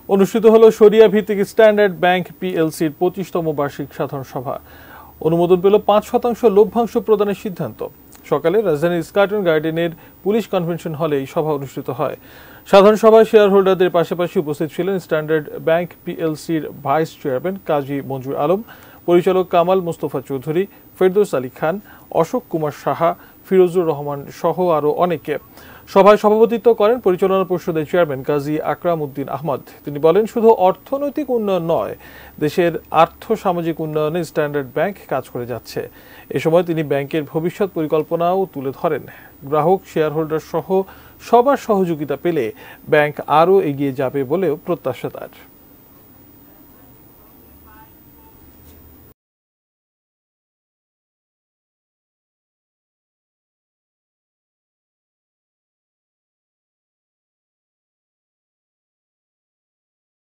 অনুষ্ঠিত হলো শরিয়া ভিত্তিক স্ট্যান্ডার্ড ব্যাংক পিএলসির 25তম বার্ষিক সাধারণ সভা। অনুমোদন পেল 5% লভ্যাংশ প্রদানের সিদ্ধান্ত। সকালে রাজধানীর স্কাটন গার্ডেনের পুলিশ কনভেনশন হলে এই সভা অনুষ্ঠিত হয়। সাধারণ সভায় শেয়ার হোল্ডারদের পাশাপাশি উপস্থিত ছিলেন স্ট্যান্ডার্ড ব্যাংক পিএলসির ভাইস চেয়ারম্যান কাজী মঞ্জুর আলম, পরিচালক কামাল মোস্তফা চৌধুরী, ফেরদৌস আলী খান, অশোক কুমার সাহা, ফিরোজুর রহমান সহ আরও অনেকে। সভায় সভাপতিত্ব করেন পরিচালনা পর্ষদের চেয়ারম্যান কাজী আকরাম উদ্দিন আহমদ। তিনি বলেন, শুধু অর্থনৈতিক উন্নয়ন নয়, দেশের আর্থ-সামাজিক উন্নয়নে স্ট্যান্ডার্ড ব্যাংক কাজ করে যাচ্ছে। এ সময় তিনি ব্যাংকের ভবিষ্যৎ পরিকল্পনাও তুলে ধরেন। গ্রাহক, শেয়ার হোল্ডার সহ সবার সহযোগিতা পেলে ব্যাংক আরও এগিয়ে যাবে বলেও প্রত্যাশা তার।